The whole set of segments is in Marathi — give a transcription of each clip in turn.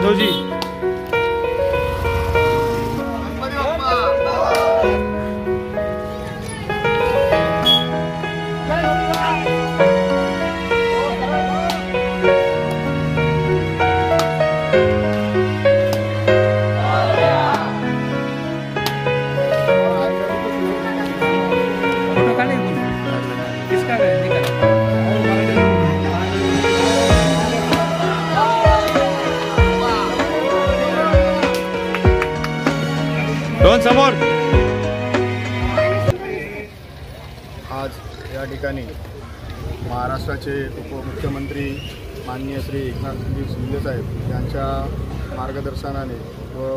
जाधवजी। दोन समोर। आज या ठिकाणी महाराष्ट्राचे उपमुख्यमंत्री माननीय श्री एकनाथजी शिंदे साहेब यांच्या मार्गदर्शनाने व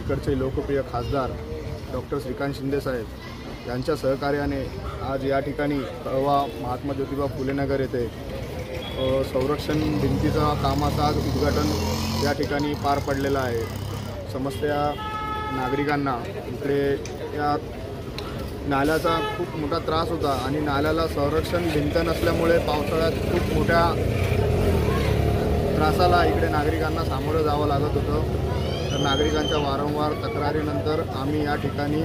इकडचे लोकप्रिय खासदार डॉक्टर श्रीकांत शिंदे साहेब यांच्या सहकार्याने आज या ठिकाणी कळवा महात्मा ज्योतिबा फुले नगर येथे संरक्षण भिंतीचा कामाचा आज उद्घाटन या ठिकाणी पार पडलेलं आहे। समस्त नागरिकांना इकडे या नाल्याचा खूप मोठा त्रास होता आणि नाल्याला संरक्षण भिंत नसल्यामुळे पावसाळ्यात खूप मोठ्या त्रासाला इकडे नागरिकांना सामोरं जावं लागत होतं। तर नागरिकांच्या वारंवार तक्रारीनंतर आम्ही या ठिकाणी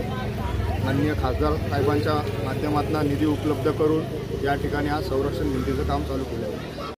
माननीय खासदार साहेबांच्या माध्यमातून निधी उपलब्ध करून या ठिकाणी आज संरक्षण भिंतीचं काम चालू केलं आहे।